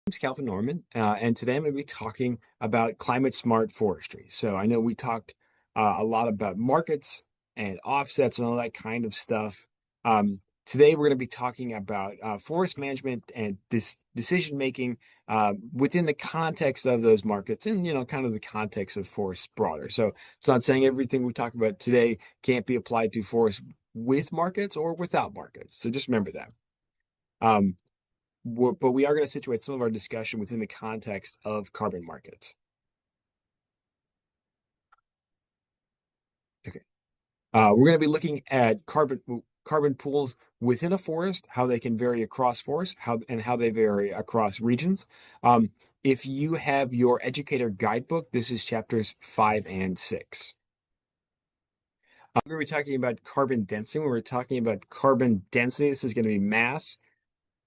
Name's Calvin Norman, and today I'm going to be talking about climate smart forestry. So I know we talked a lot about markets and offsets and all that kind of stuff. Today we're going to be talking about forest management and this decision making within the context of those markets and kind of the context of forests broader. So it's not saying everything we talk about today can't be applied to forests with markets or without markets. So just remember that. Um, but we are going to situate some of our discussion within the context of carbon markets. Okay. We're going to be looking at carbon pools within a forest, how they can vary across forests, how they vary across regions. If you have your educator guidebook, this is chapters 5 and 6. We're going to be talking about carbon density. When we're talking about carbon density, this is going to be mass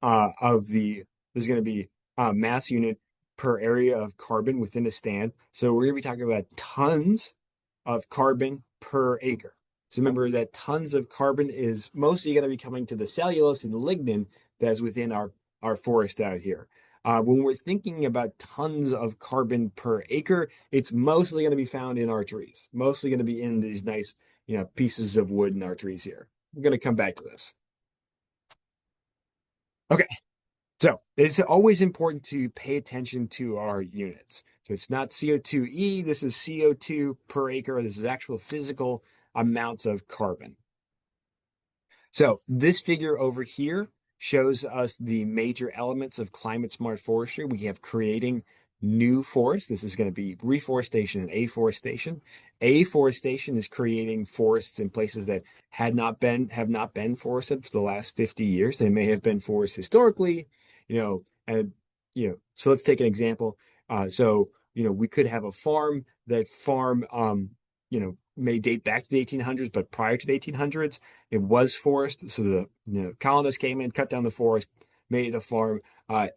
of the there's going to be mass unit per area of carbon within a stand. So we're going to be talking about tons of carbon per acre. So remember that tons of carbon is mostly going to be coming to the cellulose and the lignin that's within our forest out here. When we're thinking about tons of carbon per acre, it's mostly going to be found in our trees, mostly going to be in these nice, pieces of wood in our trees here. I'm going to come back to this. Okay. So it's always important to pay attention to our units. So it's not CO2e, this is CO2 per acre. This is actual physical amounts of carbon. So this figure over here shows us the major elements of climate smart forestry. We have creating new forests. This is going to be reforestation and afforestation. Afforestation is creating forests in places that have not been forested for the last 50 years. They may have been forests historically, and so let's take an example. We could have a farm may date back to the 1800s, but prior to the 1800s, it was forest. So the colonists came in, cut down the forest, made it a farm.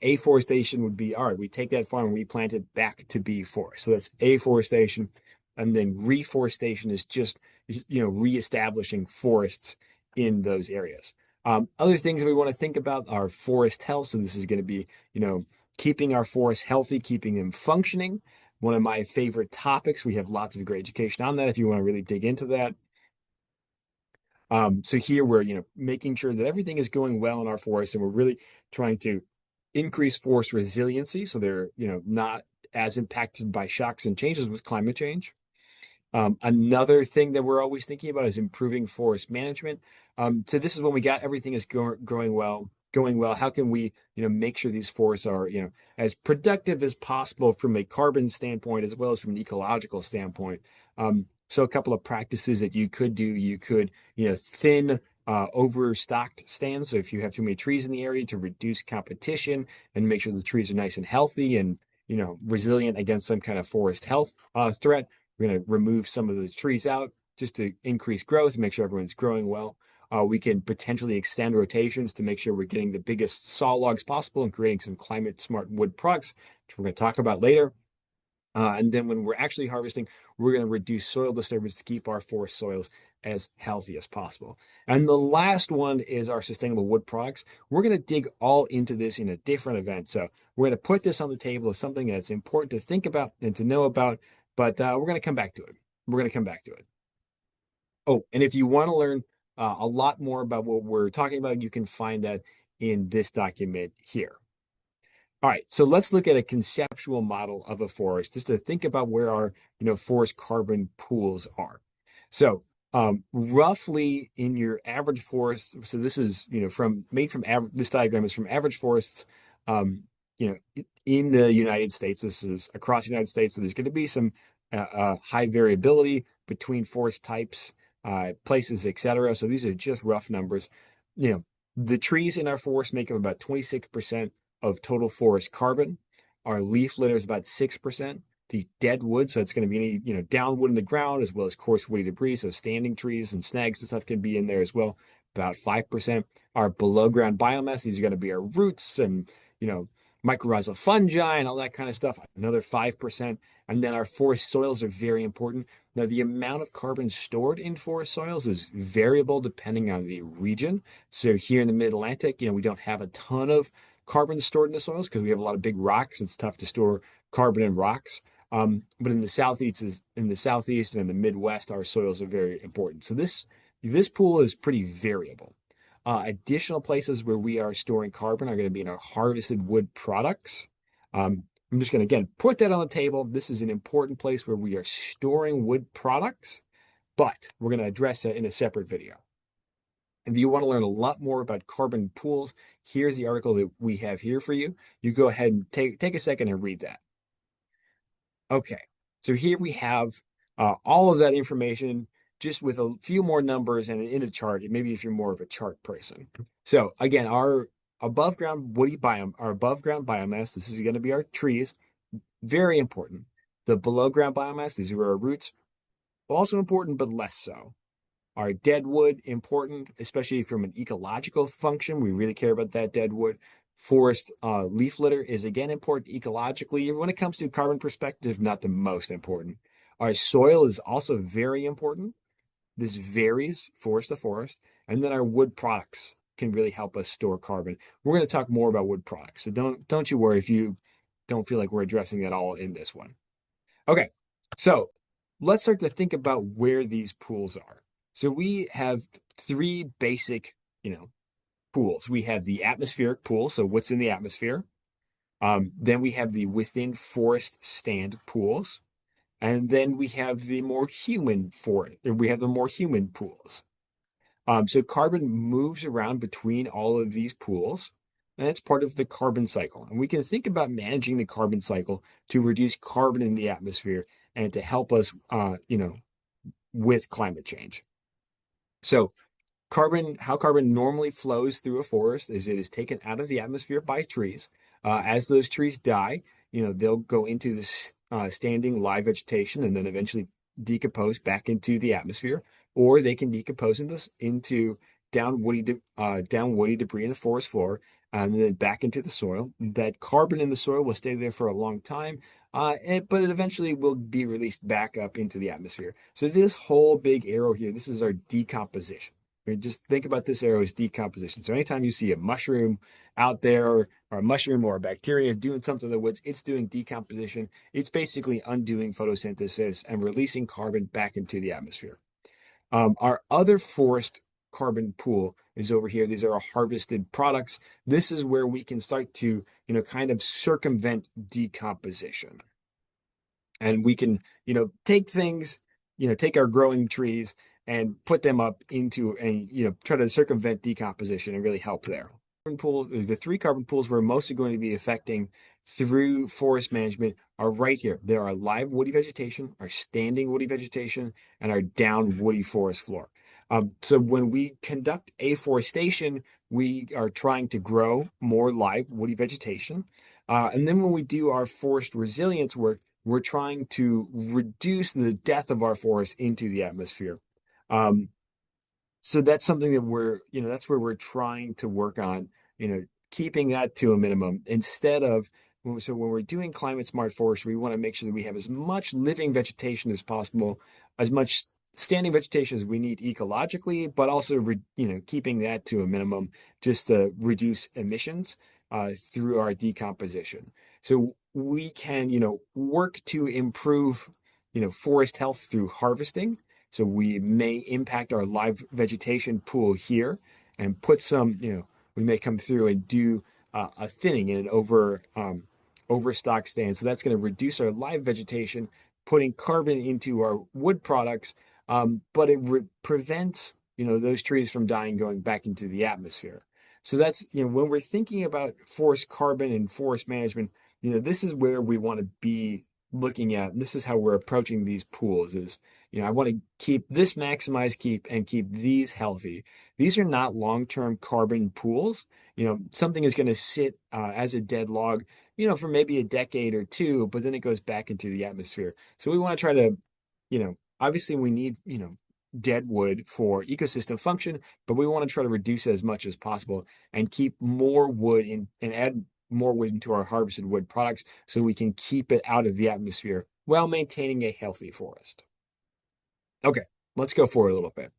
Afforestation would be, all right, we take that farm and replant it back to be forest. So that's afforestation. And then reforestation is just, reestablishing forests in those areas. Other things that we want to think about are forest health. So this is going to be, keeping our forests healthy, keeping them functioning. One of my favorite topics. We have lots of great education on that if you want to really dig into that. So here we're, making sure that everything is going well in our forest, and we're really trying to increase forest resiliency so they're, not as impacted by shocks and changes with climate change. Another thing that we're always thinking about is improving forest management. So this is when we got everything is growing well, going well. How can we, make sure these forests are, as productive as possible from a carbon standpoint as well as from an ecological standpoint? So a couple of practices that you could do, you could, thin overstocked stands. So if you have too many trees in the area to reduce competition and make sure the trees are nice and healthy and, resilient against some kind of forest health threat. We're going to remove some of the trees out just to increase growth and make sure everyone's growing well. We can potentially extend rotations to make sure we're getting the biggest saw logs possible and creating some climate smart wood products, which we're going to talk about later. And then when we're actually harvesting, we're going to reduce soil disturbance to keep our forest soils as healthy as possible. And the last one is our sustainable wood products. We're going to dig all into this in a different event. So we're going to put this on the table as something that's important to think about and to know about, but we're going to come back to it. We're going to come back to it. Oh, and if you want to learn a lot more about what we're talking about, you can find that in this document here. All right, so let's look at a conceptual model of a forest just to think about where our, forest carbon pools are. So, roughly in your average forest, so this is, this diagram is from average forests, in the United States. This is across the United States. So there's going to be some high variability between forest types, places, etc. So these are just rough numbers. The trees in our forest make up about 26% of total forest carbon. Our leaf litter is about 6%. The dead wood, so it's going to be any, down wood in the ground as well as coarse woody debris. So standing trees and snags and stuff can be in there as well, about 5%. Our below ground biomass, these are going to be our roots and, mycorrhizal fungi and all that kind of stuff, another 5%. And then our forest soils are very important. Now, the amount of carbon stored in forest soils is variable depending on the region. So here in the Mid-Atlantic, we don't have a ton of carbon stored in the soils because we have a lot of big rocks. It's tough to store carbon in rocks. But in the southeast and in the Midwest, our soils are very important. So this pool is pretty variable. Additional places where we are storing carbon are going to be in our harvested wood products. I'm just going to again put that on the table. This is an important place where we are storing wood products, but we're going to address that in a separate video. If you want to learn a lot more about carbon pools, here's the article that we have here for you. You go ahead and take a second and read that. Okay, so here we have all of that information just with a few more numbers and in a chart, maybe if you're more of a chart person. So again, our above ground woody biome, our above ground biomass, this is going to be our trees, very important. The below ground biomass, these are our roots, also important, but less so. Our dead wood, important, especially from an ecological function. We really care about that dead wood. Forest leaf litter is again important ecologically. When it comes to carbon perspective, not the most important. Our soil is also very important. This varies forest to forest. And then our wood products can really help us store carbon. We're going to talk more about wood products. So don't you worry if you don't feel like we're addressing that all in this one. Okay, so let's start to think about where these pools are. So we have three basic, pools. We have the atmospheric pool, so what's in the atmosphere. Then we have the within forest stand pools, and then we have the more human forest. We have the more human pools. So carbon moves around between all of these pools, and that's part of the carbon cycle. And we can think about managing the carbon cycle to reduce carbon in the atmosphere and to help us, with climate change. So how carbon normally flows through a forest is it is taken out of the atmosphere by trees. As those trees die, they'll go into this standing live vegetation and then eventually decompose back into the atmosphere, or they can decompose into down woody debris in the forest floor and then back into the soil. That carbon in the soil will stay there for a long time, but it eventually will be released back up into the atmosphere. So this whole big arrow here, this is our decomposition. Just think about this arrow as decomposition. So anytime you see a mushroom out there, or a mushroom or a bacteria doing something in the woods, it's doing decomposition. It's basically undoing photosynthesis and releasing carbon back into the atmosphere. Our other forest carbon pool is over here. These are our harvested products. This is where we can start to, kind of circumvent decomposition. And we can, take things, take our growing trees and put them up into and try to circumvent decomposition and really help there. The three carbon pools we're mostly going to be affecting through forest management are right here. There are live woody vegetation, our standing woody vegetation, and our down woody forest floor. So when we conduct afforestation, we are trying to grow more live woody vegetation. And then when we do our forest resilience work, we're trying to reduce the death of our forest into the atmosphere. Um, so that's something that that's where we're trying to work on, keeping that to a minimum instead of, so when we're doing climate smart forestry, we want to make sure that we have as much living vegetation as possible, as much standing vegetation as we need ecologically, but also, keeping that to a minimum just to reduce emissions through our decomposition. So we can, work to improve, forest health through harvesting. So we may impact our live vegetation pool here and put some, we may come through and do a thinning in an overstock stand. So that's going to reduce our live vegetation, putting carbon into our wood products, but it prevents, those trees from dying, going back into the atmosphere. So that's, when we're thinking about forest carbon and forest management, this is where we want to be looking at. This is how we're approaching these pools is, I want to keep this maximized, keep these healthy. These are not long-term carbon pools. Something is going to sit as a dead log, for maybe a decade or two, but then it goes back into the atmosphere. So we want to try to, obviously we need, dead wood for ecosystem function, but we want to try to reduce it as much as possible and keep more wood in and add more wood into our harvested wood products so we can keep it out of the atmosphere while maintaining a healthy forest. Okay, let's go forward a little bit.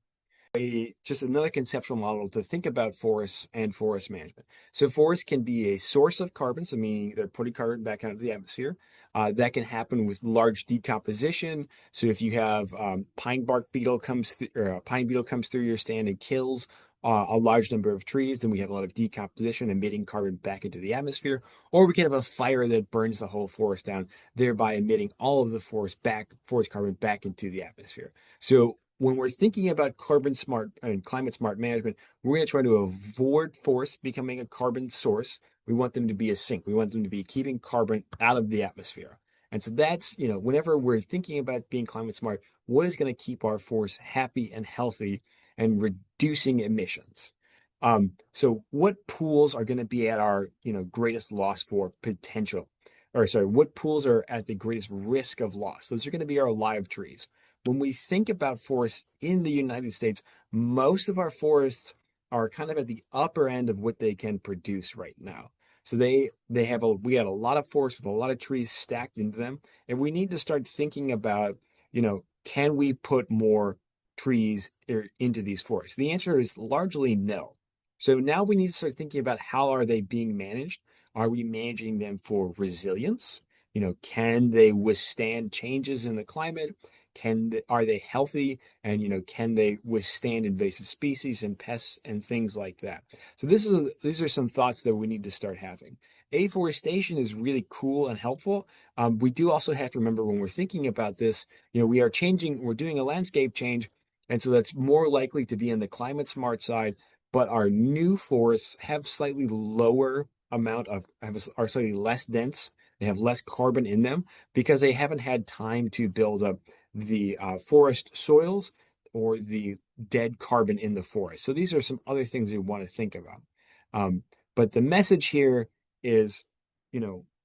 just another conceptual model to think about forests and forest management. So forests can be a source of carbon, so meaning they're putting carbon back out into the atmosphere. That can happen with large decomposition. So if you have pine beetle comes through your stand and kills a large number of trees, then we have a lot of decomposition emitting carbon back into the atmosphere. Or we can have a fire that burns the whole forest down, thereby emitting all of the forest carbon back into the atmosphere. So when we're thinking about carbon smart and climate smart management, we're going to try to avoid forests becoming a carbon source. We want them to be a sink. We want them to be keeping carbon out of the atmosphere. And so that's, whenever we're thinking about being climate smart, what is going to keep our forests happy and healthy and reducing emissions? So what pools are going to be at our, greatest loss for potential? Or sorry, what pools are at the greatest risk of loss? Those are going to be our live trees. When we think about forests in the United States, most of our forests are kind of at the upper end of what they can produce right now. So we had a lot of forests with a lot of trees stacked into them, and we need to start thinking about, can we put more trees into these forests? The answer is largely no. So now we need to start thinking about how are they being managed? Are we managing them for resilience? Can they withstand changes in the climate? Are they healthy? And can they withstand invasive species and pests and things like that? So these are some thoughts that we need to start having. Afforestation is really cool and helpful. We do also have to remember when we're thinking about this, we're doing a landscape change, and so that's more likely to be in the climate smart side. But our new forests have slightly lower are slightly less dense. They have less carbon in them because they haven't had time to build up the forest soils or the dead carbon in the forest. So these are some other things we want to think about. But the message here is,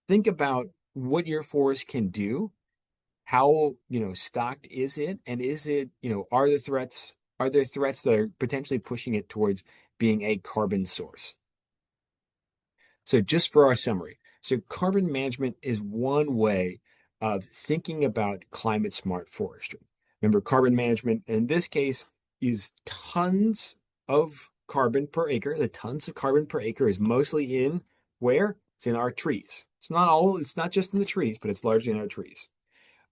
think about what your forest can do. How, stocked is it? And is it, are there threats that are potentially pushing it towards being a carbon source? So just for our summary, so carbon management is one way of thinking about climate smart forestry. Remember, carbon management in this case is tons of carbon per acre. The tons of carbon per acre is mostly in where? It's in our trees. It's not just in the trees, but it's largely in our trees.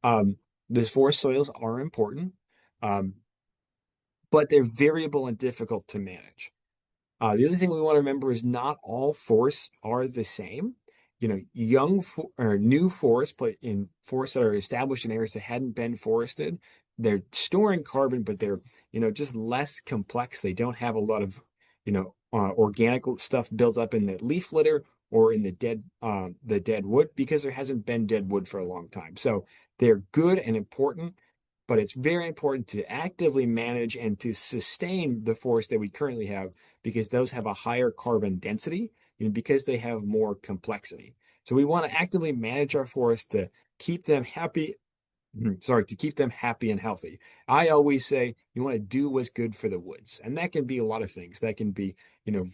Um, the forest soils are important, um, but they're variable and difficult to manage. The other thing we want to remember is not all forests are the same. Or new forests, but in forests that are established in areas that hadn't been forested, they're storing carbon, but they're, just less complex. They don't have a lot of, organic stuff built up in the leaf litter or in the dead wood because there hasn't been dead wood for a long time. So they're good and important, but it's very important to actively manage and to sustain the forest that we currently have because those have a higher carbon density and because they have more complexity. So we want to actively manage our forests to keep them happy. To keep them happy and healthy. I always say you want to do what's good for the woods, and that can be a lot of things. That can be,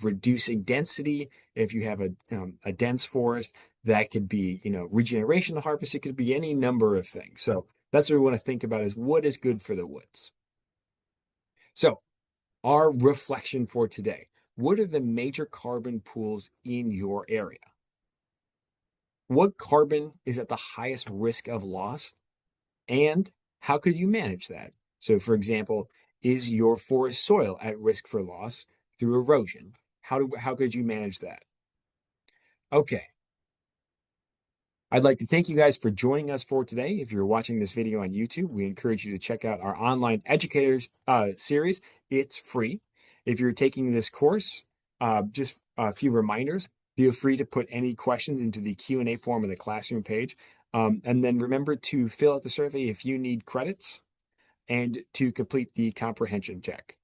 reducing density if you have a dense forest. That could be, regeneration of harvest. It could be any number of things. So that's what we want to think about is what is good for the woods. So our reflection for today. What are the major carbon pools in your area? What carbon is at the highest risk of loss? And how could you manage that? So, for example, is your forest soil at risk for loss through erosion? How could you manage that? Okay. I'd like to thank you guys for joining us for today. If you're watching this video on YouTube, we encourage you to check out our online educators series. It's free. If you're taking this course, just a few reminders. Feel free to put any questions into the Q&A form on the classroom page. And then remember to fill out the survey if you need credits and to complete the comprehension check.